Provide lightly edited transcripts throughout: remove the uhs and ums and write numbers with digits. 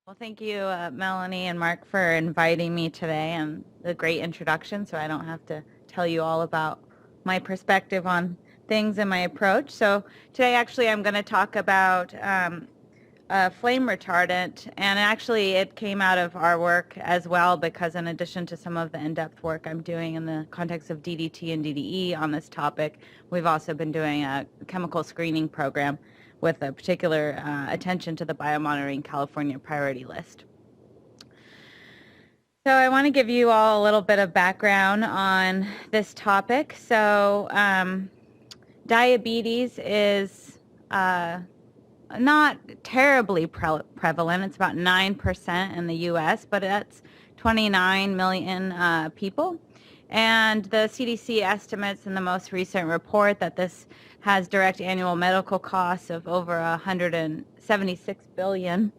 Well, thank you, Melanie and Mark, for inviting me today and the great introduction, so I don't have to tell you all about my perspective on things and my approach. So today, actually, I'm going to talk about flame retardant, and actually it came out of our work as well, because in addition to some of the in-depth work I'm doing in the context of DDT and DDE on this topic, we've also been doing a chemical screening program with a particular attention to the Biomonitoring California priority list. So I want to give you all a little bit of background on this topic. So diabetes is not terribly prevalent. It's about 9% in the U.S., but that's 29 million people. And the CDC estimates in the most recent report that this has direct annual medical costs of over 176 billion.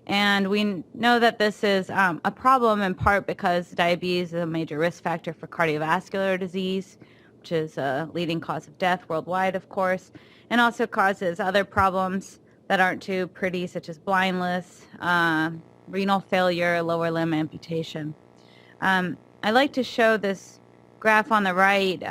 And we know that this is a problem in part because diabetes is a major risk factor for cardiovascular disease, which is a leading cause of death worldwide, of course, and also causes other problems that aren't too pretty, such as blindness, renal failure, lower limb amputation. I like to show this graph on the right,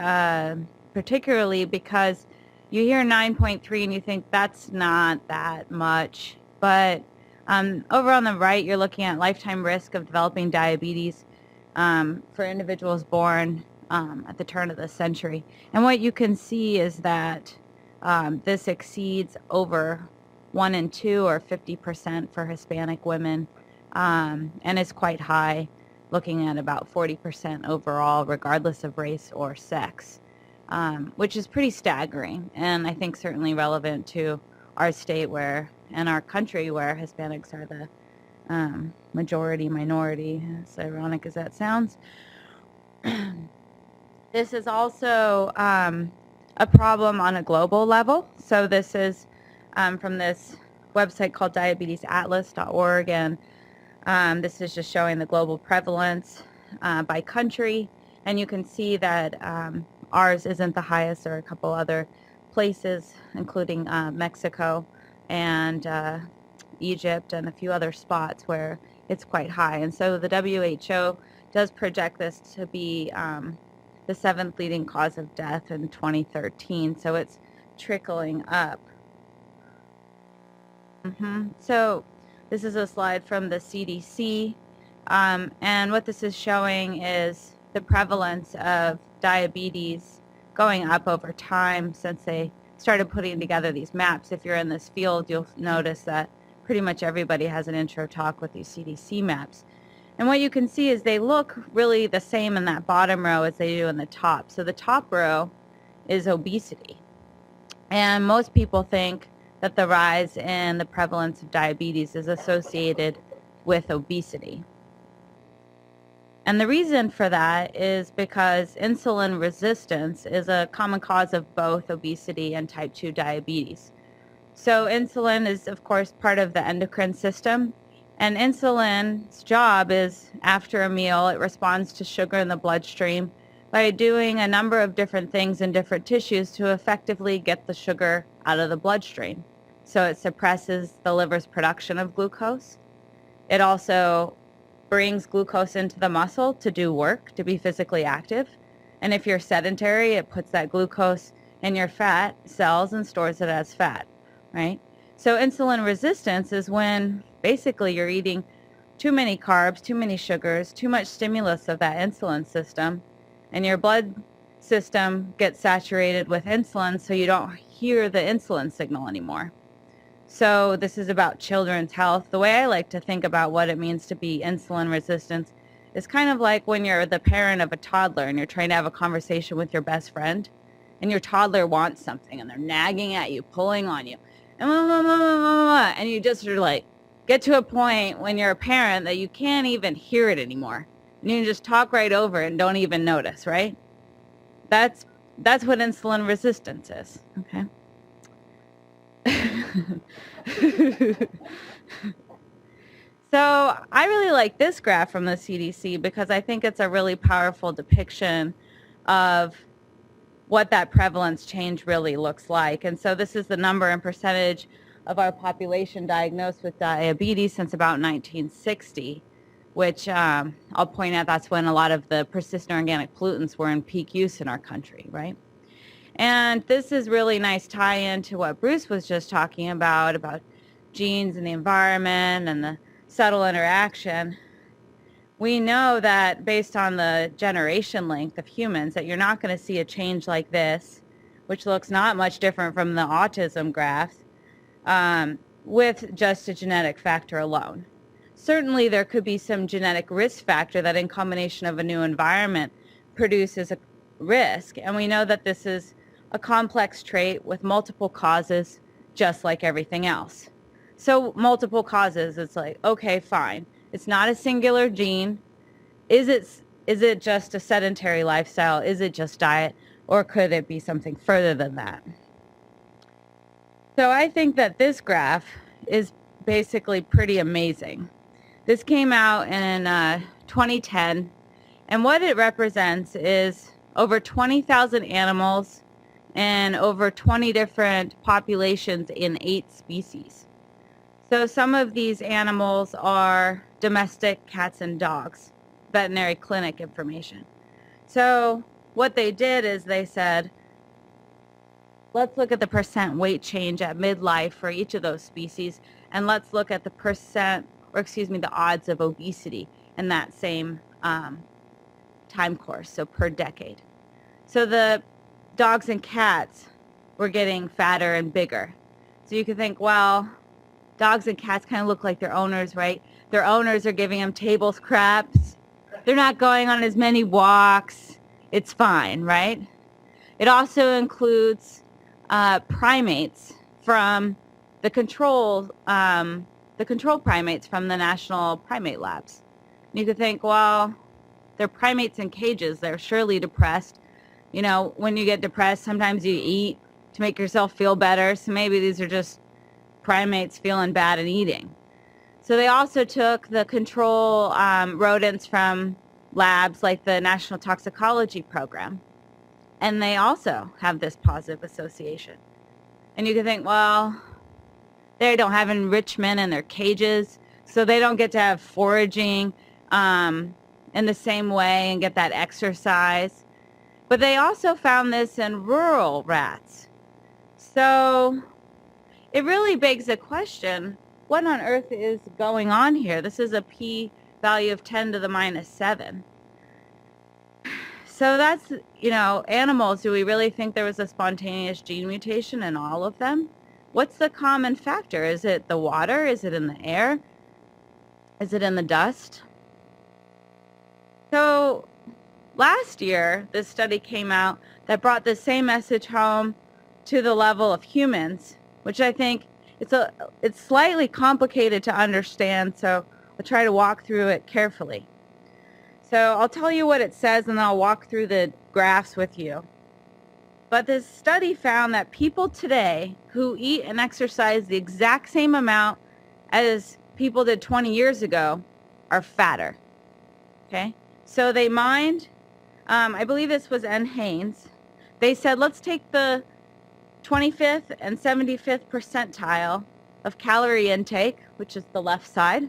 particularly because you hear 9.3 and you think that's not that much, but over on the right, you're looking at lifetime risk of developing diabetes for individuals born at the turn of the century. And what you can see is that this exceeds over 1 in 2 or 50% for Hispanic women, and is quite high, looking at about 40% overall, regardless of race or sex, which is pretty staggering, and I think certainly relevant to our state and our country where Hispanics are the majority minority, as ironic as that sounds. This is also a problem on a global level. So this is from this website called diabetesatlas.org, and this is just showing the global prevalence by country, and you can see that ours isn't the highest. There are a couple other places, including Mexico and Egypt and a few other spots where it's quite high. And so the WHO does project this to be the 7th leading cause of death in 2013, so it's trickling up. So this is a slide from the CDC, and what this is showing is the prevalence of diabetes going up over time since they started putting together these maps. If you're in this field, you'll notice that pretty much everybody has an intro talk with these CDC maps. And what you can see is they look really the same in that bottom row as they do in the top. So the top row is obesity. And most people think that the rise in the prevalence of diabetes is associated with obesity. And the reason for that is because insulin resistance is a common cause of both obesity and type 2 diabetes. So insulin is, of course, part of the endocrine system, and insulin's job is, after a meal, it responds to sugar in the bloodstream by doing a number of different things in different tissues to effectively get the sugar out of the bloodstream. So it suppresses the liver's production of glucose. It also brings glucose into the muscle to do work, to be physically active. And if you're sedentary, it puts that glucose in your fat cells and stores it as fat, right? So insulin resistance is when basically you're eating too many carbs, too many sugars, too much stimulus of that insulin system, and your blood system gets saturated with insulin, so you don't hear the insulin signal anymore. So this is about children's health. The way I like to think about what it means to be insulin resistant is kind of like when you're the parent of a toddler and you're trying to have a conversation with your best friend, and your toddler wants something and they're nagging at you, pulling on you, and you just are like, get to a point when you're a parent that you can't even hear it anymore. And you can just talk right over it and don't even notice, right? That's what insulin resistance is, okay? So I really like this graph from the CDC because I think it's a really powerful depiction of what that prevalence change really looks like. And so this is the number and percentage of our population diagnosed with diabetes since about 1960, which I'll point out that's when a lot of the persistent organic pollutants were in peak use in our country, right? And this is really nice tie-in to what Bruce was just talking about genes and the environment and the subtle interaction. We know that based on the generation length of humans that you're not going to see a change like this, which looks not much different from the autism graphs, with just a genetic factor alone. Certainly there could be some genetic risk factor that in combination of a new environment produces a risk, and we know that this is a complex trait with multiple causes, just like everything else. So multiple causes, it's like, okay, fine. It's not a singular gene. Is it just a sedentary lifestyle? Is it just diet? Or could it be something further than that? So I think that this graph is basically pretty amazing. This came out in 2010, and what it represents is over 20,000 animals and over 20 different populations in 8 species. So some of these animals are domestic cats and dogs, veterinary clinic information. So what they did is they said, let's look at the percent weight change at midlife for each of those species, and let's look at the the odds of obesity in that same time course, so per decade. So the dogs and cats were getting fatter and bigger. So you could think, well, dogs and cats kind of look like their owners, right? Their owners are giving them table scraps. They're not going on as many walks. It's fine, right? It also includes primates from the control primates from the National Primate Labs. And you could think, well, they're primates in cages. They're surely depressed. You know, when you get depressed, sometimes you eat to make yourself feel better. So maybe these are just primates feeling bad and eating. So they also took the control rodents from labs like the National Toxicology Program, and they also have this positive association. And you can think, well, they don't have enrichment in their cages, so they don't get to have foraging in the same way and get that exercise. But they also found this in rural rats. So it really begs the question, what on earth is going on here? This is a p-value of 10 to the minus 7. So that's, you know, animals, do we really think there was a spontaneous gene mutation in all of them? What's the common factor? Is it the water? Is it in the air? Is it in the dust? So last year, this study came out that brought the same message home to the level of humans, which I think it's slightly complicated to understand, so I'll try to walk through it carefully. So I'll tell you what it says, and then I'll walk through the graphs with you. But this study found that people today who eat and exercise the exact same amount as people did 20 years ago are fatter. Okay? So they mined, I believe this was N. Haynes. They said, let's take the 25th and 75th percentile of calorie intake, which is the left side,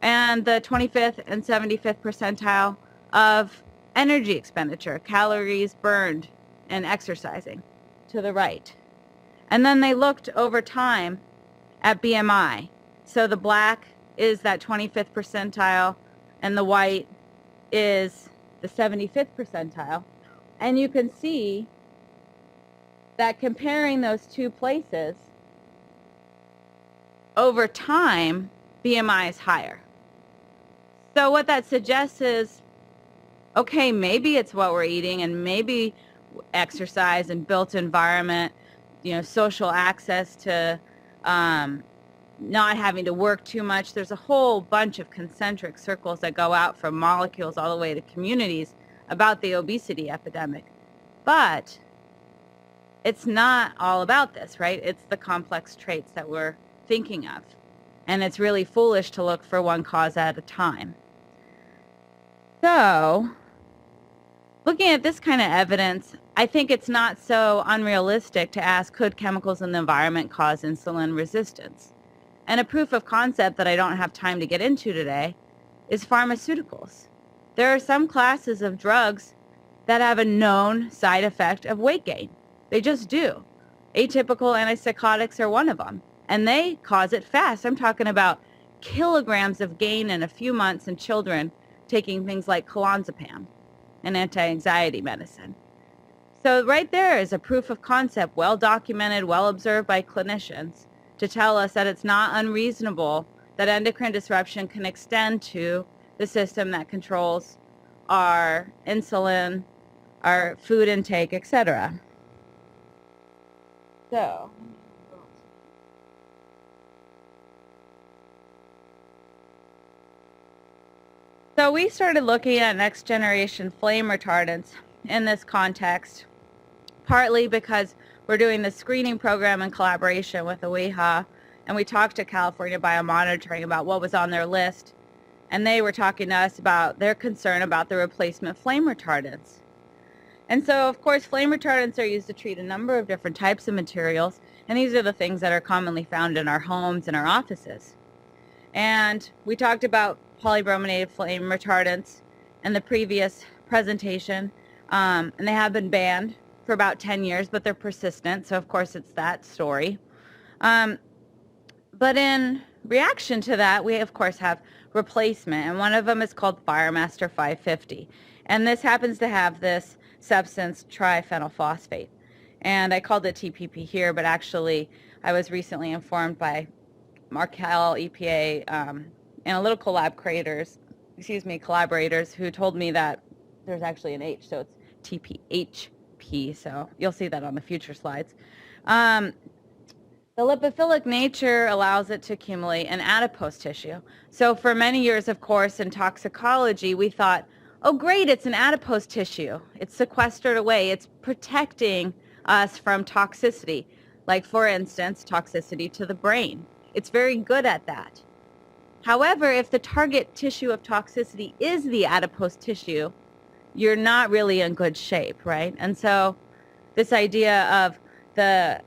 and the 25th and 75th percentile of energy expenditure, calories burned in exercising, to the right. And then they looked over time at BMI. So the black is that 25th percentile, and the white is the 75th percentile. And you can see that comparing those two places, over time, BMI is higher. So what that suggests is, okay, maybe it's what we're eating, and maybe exercise and built environment, you know, social access to not having to work too much. There's a whole bunch of concentric circles that go out from molecules all the way to communities about the obesity epidemic. But it's not all about this, right? It's the complex traits that we're thinking of. And it's really foolish to look for one cause at a time. So, looking at this kind of evidence, I think it's not so unrealistic to ask, could chemicals in the environment cause insulin resistance? And a proof of concept that I don't have time to get into today is pharmaceuticals. There are some classes of drugs that have a known side effect of weight gain. They just do. Atypical antipsychotics are one of them, and they cause it fast. I'm talking about kilograms of gain in a few months in children taking things like clonazepam, an anti-anxiety medicine. So right there is a proof of concept, well documented, well observed by clinicians, to tell us that it's not unreasonable that endocrine disruption can extend to the system that controls our insulin, our food intake, etc. So we started looking at next generation flame retardants in this context, partly because we're doing the screening program in collaboration with OEHA, and we talked to California Biomonitoring about what was on their list, and they were talking to us about their concern about the replacement flame retardants. And so, of course, flame retardants are used to treat a number of different types of materials, and these are the things that are commonly found in our homes and our offices. And we talked about polybrominated flame retardants in the previous presentation, and they have been banned for about 10 years, but they're persistent, so of course it's that story. But in reaction to that, we of course have replacement, and one of them is called Firemaster 550. And this happens to have this substance, triphenylphosphate. And I called it TPP here, but actually I was recently informed by Merrill EPA analytical lab collaborators who told me that there's actually an H, so it's TPhP, so you'll see that on the future slides. The lipophilic nature allows it to accumulate in adipose tissue. So for many years, of course, in toxicology, we thought, oh great, it's an adipose tissue. It's sequestered away. It's protecting us from toxicity. Like, for instance, toxicity to the brain. It's very good at that. However, if the target tissue of toxicity is the adipose tissue, you're not really in good shape, right? And so this idea of the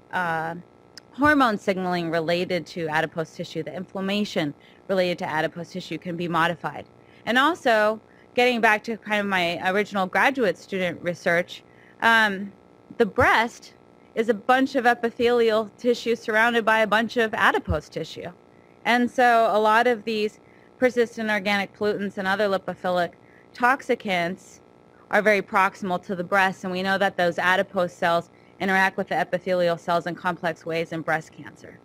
hormone signaling related to adipose tissue, the inflammation related to adipose tissue can be modified. And also, getting back to kind of my original graduate student research, the breast is a bunch of epithelial tissue surrounded by a bunch of adipose tissue. And so a lot of these persistent organic pollutants and other lipophilic toxicants are very proximal to the breast, and we know that those adipose cells interact with the epithelial cells in complex ways in breast cancer.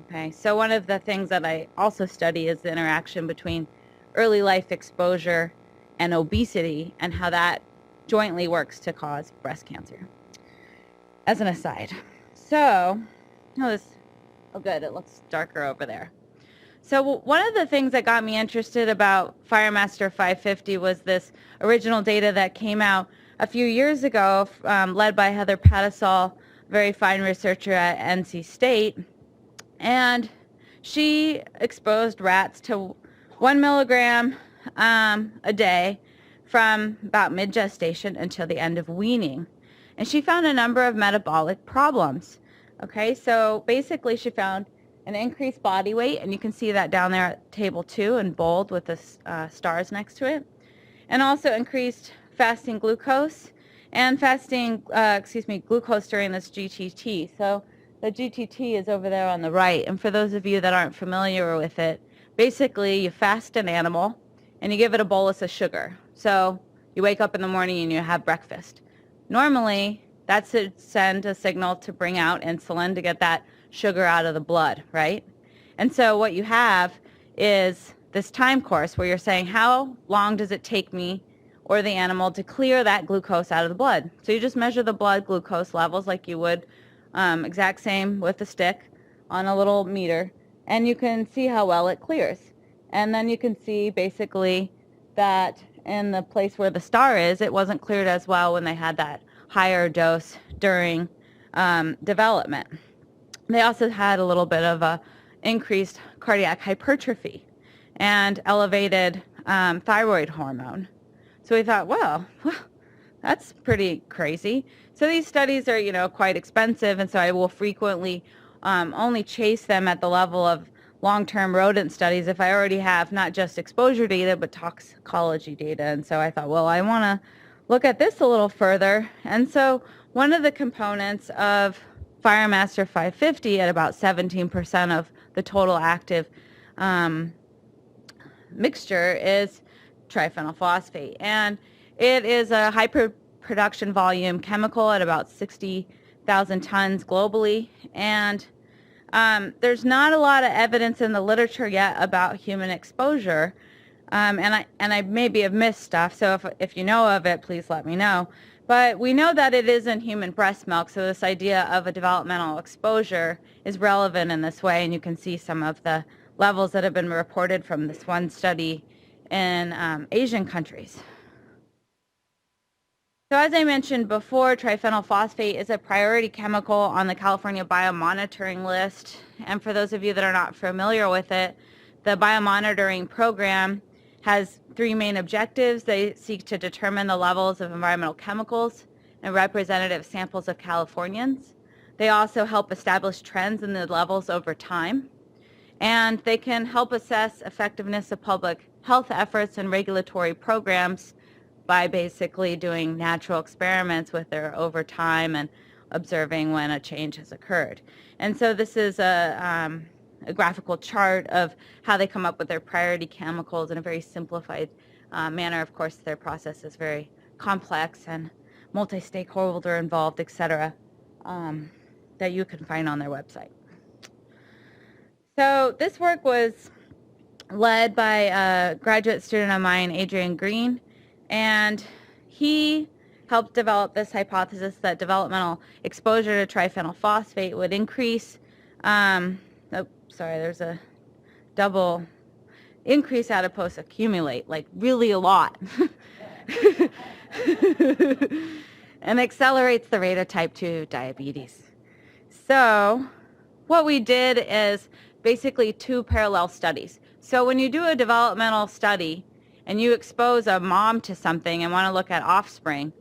Okay, so one of the things that I also study is the interaction between early life exposure and obesity and how that jointly works to cause breast cancer. As an aside. So, oh good, it looks darker over there. So one of the things that got me interested about Firemaster 550 was this original data that came out a few years ago, led by Heather Pattisall, very fine researcher at NC State. And she exposed rats to 1 milligram a day from about mid-gestation until the end of weaning. And she found a number of metabolic problems. Okay, so basically she found an increased body weight, and you can see that down there at table 2 in bold with the stars next to it. And also increased fasting glucose and glucose during this GTT. So the GTT is over there on the right. And for those of you that aren't familiar with it, basically you fast an animal and you give it a bolus of sugar. So you wake up in the morning and you have breakfast. Normally, that should send a signal to bring out insulin to get that sugar out of the blood, right? And so what you have is this time course where you're saying, how long does it take me or the animal to clear that glucose out of the blood? So you just measure the blood glucose levels like you would exact same with a stick on a little meter, and you can see how well it clears. And then you can see basically that in the place where the star is, it wasn't cleared as well when they had that higher dose during development. They also had a little bit of a increased cardiac hypertrophy and elevated thyroid hormone. So we thought, well, That's pretty crazy. So these studies are, quite expensive, and so I will frequently only chase them at the level of long-term rodent studies if I already have not just exposure data, but toxicology data. And so I thought, well, I want to look at this a little further. And so one of the components of Firemaster 550 at about 17% of the total active mixture is triphenylphosphate. And it is a high production volume chemical at about 60,000 tons globally. And there's not a lot of evidence in the literature yet about human exposure. And I maybe have missed stuff, so if you know of it, please let me know. But we know that it is in human breast milk, so this idea of a developmental exposure is relevant in this way, and you can see some of the levels that have been reported from this one study in Asian countries. So as I mentioned before, triphenylphosphate is a priority chemical on the California Biomonitoring list. And for those of you that are not familiar with it, the Biomonitoring program has three main objectives. They seek to determine the levels of environmental chemicals in representative samples of Californians. They also help establish trends in the levels over time. And they can help assess effectiveness of public health efforts and regulatory programs by basically doing natural experiments with their over time and observing when a change has occurred. And so this is a graphical chart of how they come up with their priority chemicals in a very simplified manner. Of course, their process is very complex and multi-stakeholder involved, etc., that you can find on their website. So this work was led by a graduate student of mine, Adrian Green, and he helped develop this hypothesis that developmental exposure to triphenylphosphate would increase, there's a double increase adipose accumulate, like really a lot, and accelerates the rate of type 2 diabetes. So what we did is basically two parallel studies. So when you do a developmental study and you expose a mom to something and want to look at offspring,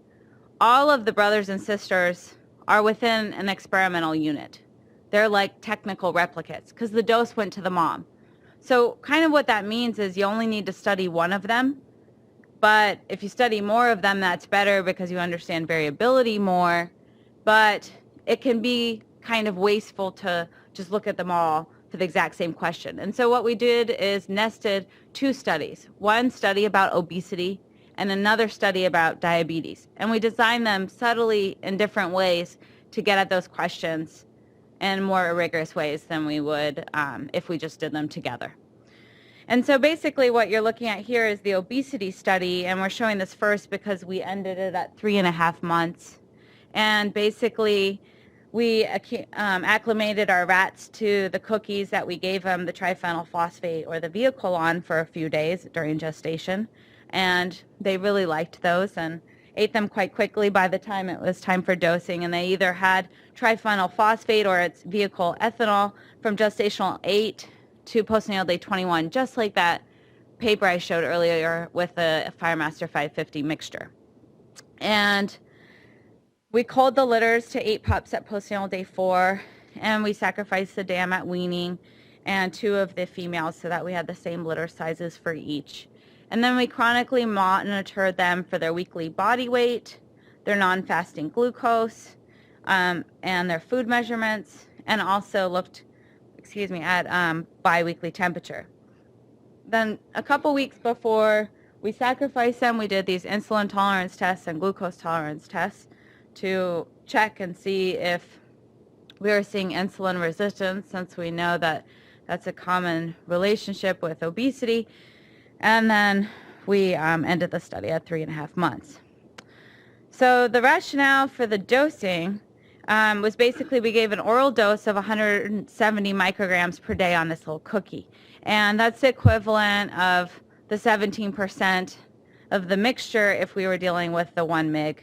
all of the brothers and sisters are within an experimental unit. They're like technical replicates because the dose went to the mom. So kind of what that means is you only need to study one of them, but if you study more of them, that's better because you understand variability more, but it can be kind of wasteful to just look at them all for the exact same question. And so what we did is nested two studies, one study about obesity and another study about diabetes. And we designed them subtly in different ways to get at those questions in more rigorous ways than we would if we just did them together. And so basically what you're looking at here is the obesity study, and we're showing this first because we ended it at 3.5 months. And basically we acclimated our rats to the cookies that we gave them the triphenylphosphate or the vehicle on for a few days during gestation. And they really liked those and ate them quite quickly by the time it was time for dosing. And they either had triphenylphosphate or its vehicle ethanol from gestational 8 to postnatal day 21, just like that paper I showed earlier with the Firemaster 550 mixture. And we culled the litters to 8 pups at postnatal day 4, and we sacrificed the dam at weaning and 2 of the females so that we had the same litter sizes for each. And then we chronically monitored them for their weekly body weight, their non-fasting glucose, and their food measurements, and also looked, at biweekly temperature. Then a couple weeks before we sacrificed them, we did these insulin tolerance tests and glucose tolerance tests to check and see if we were seeing insulin resistance, since we know that that's a common relationship with obesity. And then we ended the study at 3.5 months. So the rationale for the dosing was basically we gave an oral dose of 170 micrograms per day on this little cookie. And that's the equivalent of the 17% of the mixture if we were dealing with the 1 mg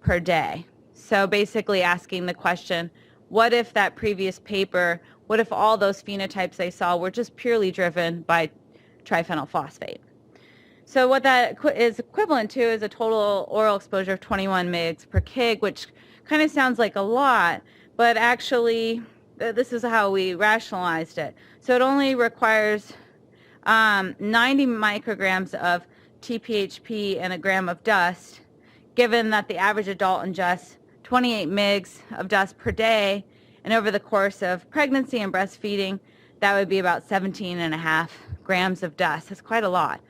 per day. So basically asking the question, what if that previous paper, what if all those phenotypes they saw were just purely driven by triphenylphosphate? So what that is equivalent to is a total oral exposure of 21 mg per kg, which kind of sounds like a lot, but actually this is how we rationalized it. So it only requires 90 micrograms of TPhP and a gram of dust, given that the average adult ingests 28 mgs of dust per day, and over the course of pregnancy and breastfeeding, that would be about 17.5 grams of dust. That's quite a lot.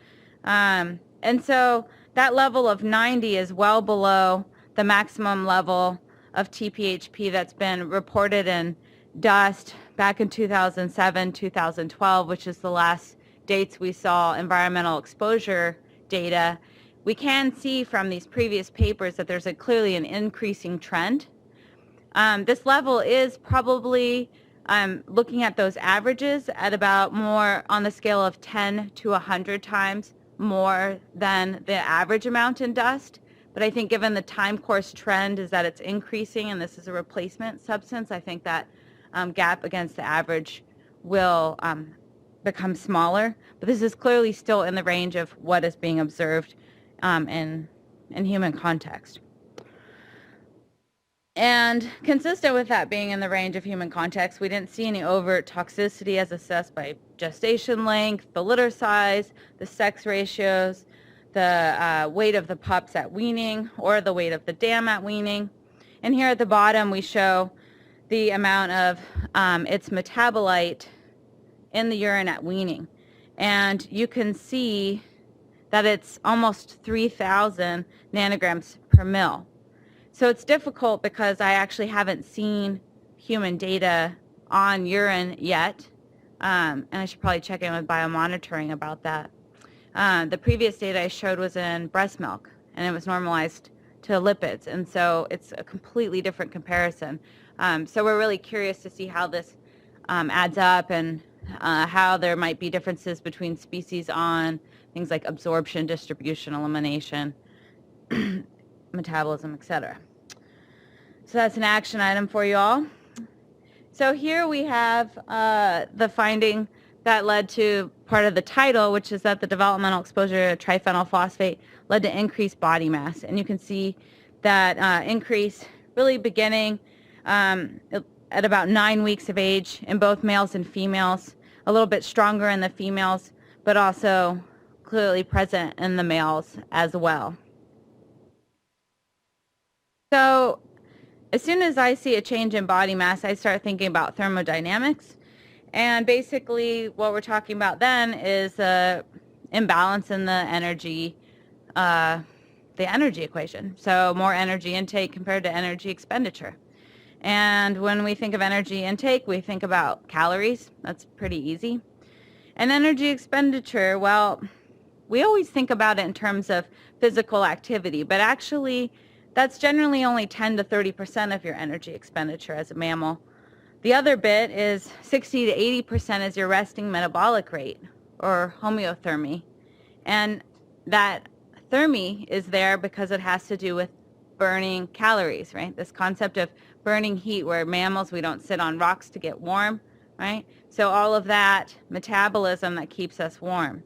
And so that level of 90 is well below the maximum level of TPhP that's been reported in dust back in 2007, 2012, which is the last dates we saw environmental exposure data. We can see from these previous papers that there's clearly an increasing trend. This level is probably, looking at those averages, at about more on the scale of 10 to 100 times more than the average amount in dust. But I think given the time course trend is that it's increasing and this is a replacement substance, I think that gap against the average will become smaller. But this is clearly still in the range of what is being observed in human context. And consistent with that being in the range of human context, we didn't see any overt toxicity as assessed by gestation length, the litter size, the sex ratios, the weight of the pups at weaning, or the weight of the dam at weaning. And here at the bottom, we show the amount of its metabolite in the urine at weaning. And you can see that it's almost 3,000 nanograms per mil. So it's difficult because I actually haven't seen human data on urine yet, and I should probably check in with Biomonitoring about that. The previous data I showed was in breast milk, and it was normalized to lipids, and so it's a completely different comparison. So we're really curious to see how this adds up and how there might be differences between species on things like absorption, distribution, elimination, metabolism, etc. So that's an action item for you all. So here we have the finding that led to part of the title, which is that the developmental exposure to triphenyl phosphate led to increased body mass. And you can see that increase really beginning at about 9 weeks of age in both males and females, a little bit stronger in the females, but also clearly present in the males as well. So as soon as I see a change in body mass, I start thinking about thermodynamics. And basically what we're talking about then is the imbalance in the energy equation. So more energy intake compared to energy expenditure. And when we think of energy intake, we think about calories. That's pretty easy. And energy expenditure, well, we always think about it in terms of physical activity, but actually that's generally only 10 to 30% of your energy expenditure as a mammal. The other bit is 60 to 80% is your resting metabolic rate, or homeothermy. And that thermy is there because it has to do with burning calories, right? This concept of burning heat, where mammals, we don't sit on rocks to get warm, right? So all of that metabolism that keeps us warm.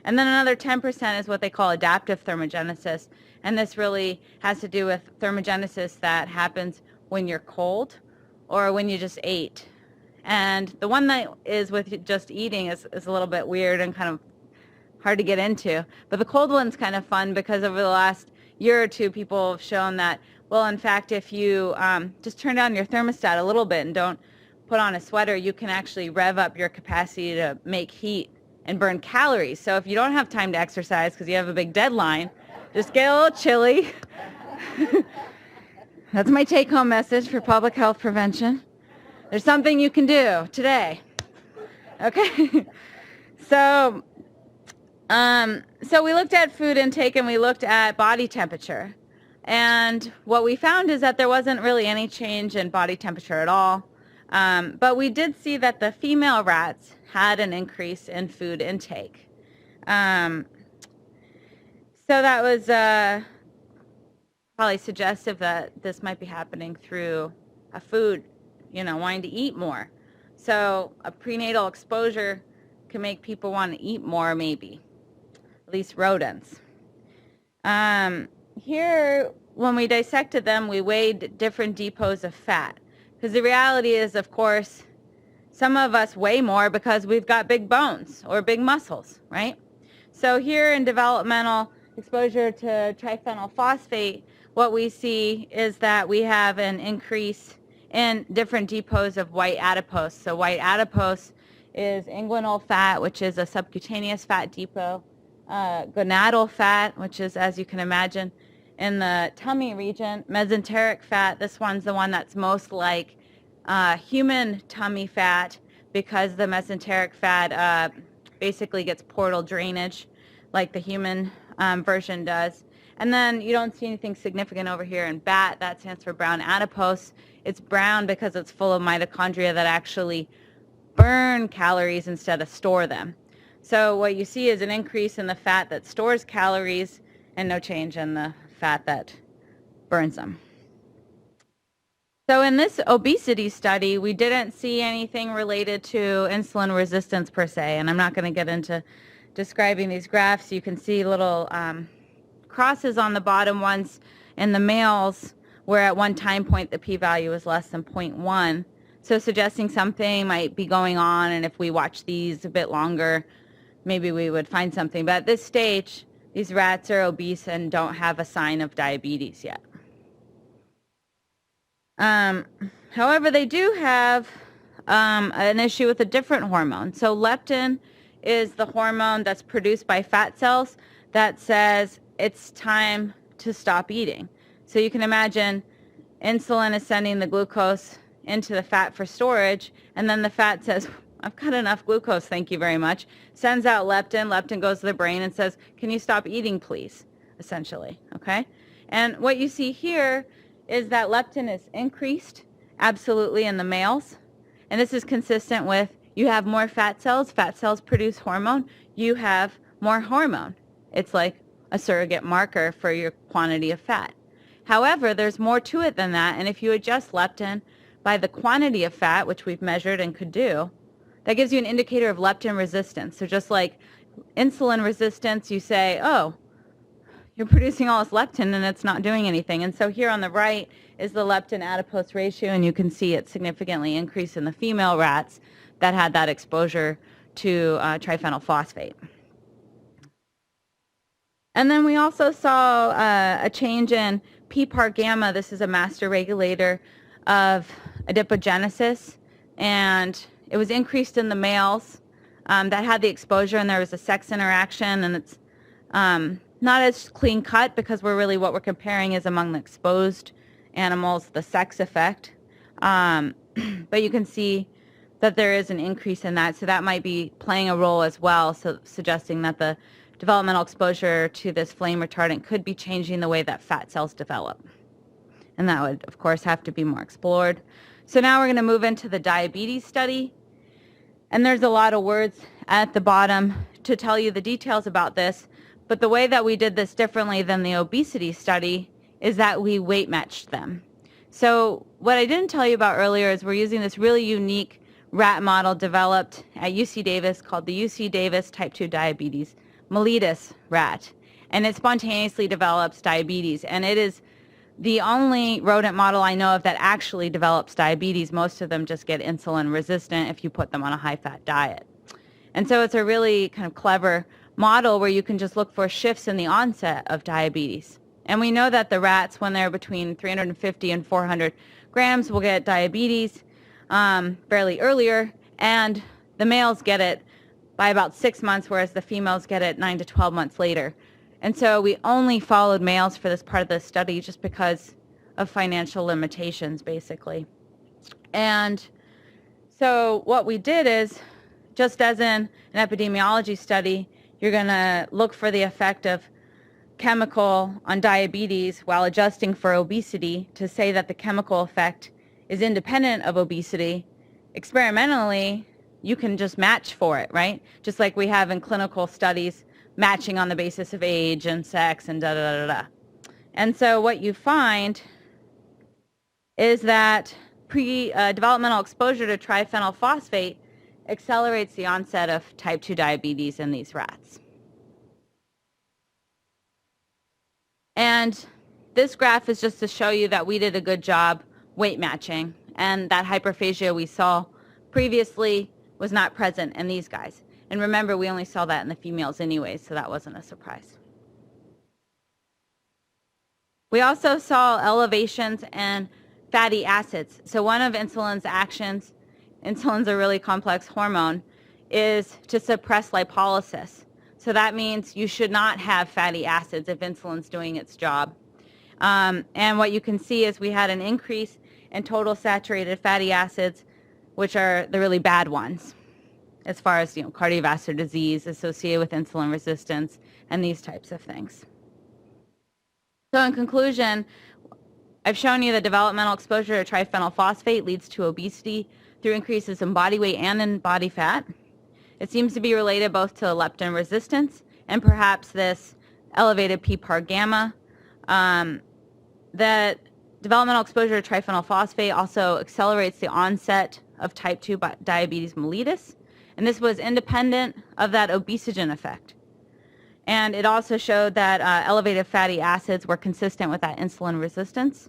And then another 10% is what they call adaptive thermogenesis. And this really has to do with thermogenesis that happens when you're cold or when you just ate. And the one that is with just eating is a little bit weird and kind of hard to get into. But the cold one's kind of fun because over the last year or two, people have shown that, well, in fact, if you just turn down your thermostat a little bit and don't put on a sweater, you can actually rev up your capacity to make heat and burn calories. So if you don't have time to exercise because you have a big deadline, just get a little chilly. That's my take-home message for public health prevention. There's something you can do today. Okay? So we looked at food intake and we looked at body temperature. And what we found is that there wasn't really any change in body temperature at all. But we did see that the female rats had an increase in food intake. So that was probably suggestive that this might be happening through a food, wanting to eat more. So a prenatal exposure can make people want to eat more, maybe. at least rodents. Here, when we dissected them, we weighed different depots of fat. Because the reality is, of course, some of us weigh more because we've got big bones or big muscles, right? So here in developmental exposure to triphenyl phosphate, what we see is that we have an increase in different depots of white adipose. So white adipose is inguinal fat, which is a subcutaneous fat depot, gonadal fat, which is, as you can imagine, in the tummy region, mesenteric fat. This one's the one that's most like human tummy fat, because the mesenteric fat basically gets portal drainage like the human version does. And then you don't see anything significant over here in BAT. That stands for brown adipose. It's brown because it's full of mitochondria that actually burn calories instead of store them. So what you see is an increase in the fat that stores calories and no change in the fat that burns them. So in this obesity study, we didn't see anything related to insulin resistance per se, and I'm not going to get into describing these graphs. You can see little crosses on the bottom ones in the males, where at one time point the p-value is less than 0.1, so suggesting something might be going on, and if we watch these a bit longer, maybe we would find something. But at this stage, these rats are obese and don't have a sign of diabetes yet. However, they do have an issue with a different hormone. So leptin is the hormone that's produced by fat cells that says it's time to stop eating. So you can imagine insulin is sending the glucose into the fat for storage, and then the fat says, I've got enough glucose, thank you very much. Sends out leptin. Leptin goes to the brain and says, can you stop eating, please, essentially, okay? And what you see here is that leptin is increased absolutely in the males. And this is consistent with, you have more fat cells produce hormone, you have more hormone. It's like a surrogate marker for your quantity of fat. However, there's more to it than that, and if you adjust leptin by the quantity of fat, which we've measured and could do, that gives you an indicator of leptin resistance. So just like insulin resistance, you say, oh, you're producing all this leptin and it's not doing anything. And so here on the right is the leptin adipose ratio, and you can see it significantly increased in the female rats that had that exposure to triphenyl phosphate. And then we also saw a change in Pparg gamma. This is a master regulator of adipogenesis, and it was increased in the males that had the exposure, and there was a sex interaction, and it's not as clean cut because what we're comparing is among the exposed animals, the sex effect. But you can see that there is an increase in that, so that might be playing a role as well, so suggesting that the developmental exposure to this flame retardant could be changing the way that fat cells develop. And that would, of course, have to be more explored. So now we're going to move into the diabetes study. And there's a lot of words at the bottom to tell you the details about this. But the way that we did this differently than the obesity study is that we weight matched them. So what I didn't tell you about earlier is we're using this really unique rat model developed at UC Davis called the UC Davis type 2 diabetes mellitus rat. And it spontaneously develops diabetes. And it is the only rodent model I know of that actually develops diabetes. Most of them just get insulin resistant if you put them on a high-fat diet. And so it's a really kind of clever model where you can just look for shifts in the onset of diabetes. And we know that the rats, when they're between 350 and 400 grams, will get diabetes fairly earlier, and the males get it by about 6 months, whereas the females get it 9 to 12 months later. And so we only followed males for this part of the study just because of financial limitations, basically. And so what we did is, just as in an epidemiology study, you're going to look for the effect of chemical on diabetes while adjusting for obesity to say that the chemical effect is independent of obesity. Experimentally, you can just match for it, right? Just like we have in clinical studies, matching on the basis of age and sex and da-da-da-da-da. And so what you find is that developmental exposure to triphenyl phosphate accelerates the onset of type 2 diabetes in these rats. And this graph is just to show you that we did a good job weight matching, and that hyperphagia we saw previously was not present in these guys. And remember, we only saw that in the females anyway, so that wasn't a surprise. We also saw elevations in fatty acids. So one of insulin's actions, insulin's a really complex hormone, is to suppress lipolysis. So that means you should not have fatty acids if insulin's doing its job. And what you can see is we had an increase in total saturated fatty acids, which are the really bad ones, as far as cardiovascular disease associated with insulin resistance and these types of things. So in conclusion, I've shown you that developmental exposure to triphenyl phosphate leads to obesity through increases in body weight and in body fat. It seems to be related both to leptin resistance and perhaps this elevated Pparg gamma. That developmental exposure to triphenyl phosphate also accelerates the onset of type 2 diabetes mellitus, and this was independent of that obesogen effect. And it also showed that elevated fatty acids were consistent with that insulin resistance.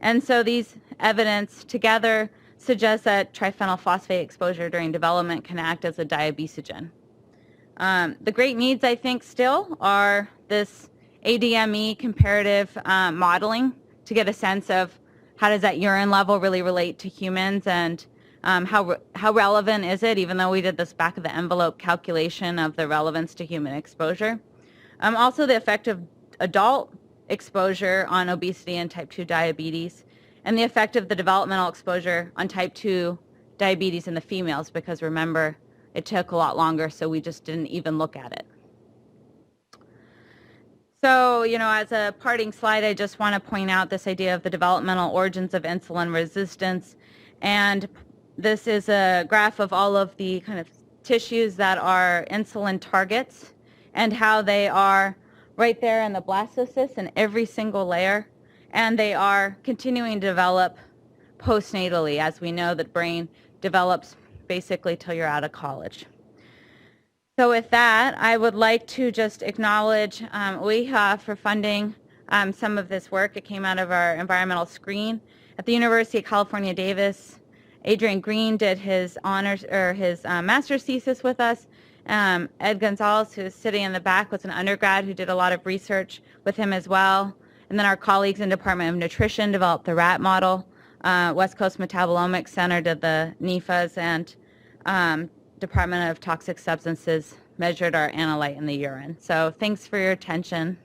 And so these evidence together suggests that triphenyl phosphate exposure during development can act as a diabesogen. The great needs, I think, still are this ADME comparative modeling to get a sense of how does that urine level really relate to humans, and how relevant is it, even though we did this back of the envelope calculation of the relevance to human exposure. Also the effect of adult exposure on obesity and type 2 diabetes, and the effect of the developmental exposure on type 2 diabetes in the females, because remember, it took a lot longer, so we just didn't even look at it. So, as a parting slide, I just want to point out this idea of the developmental origins of insulin resistance. And this is a graph of all of the kind of tissues that are insulin targets and how they are right there in the blastocyst in every single layer. And they are continuing to develop postnatally. As we know, the brain develops basically till you're out of college. So with that, I would like to just acknowledge UIHA for funding some of this work. It came out of our environmental screen. At the University of California, Davis, Adrian Green did his honors or his master's thesis with us. Ed Gonzalez, who's sitting in the back, was an undergrad who did a lot of research with him as well. And then our colleagues in Department of Nutrition developed the rat model. West Coast Metabolomics Center did the NEFAs, and Department of Toxic Substances measured our analyte in the urine. So thanks for your attention.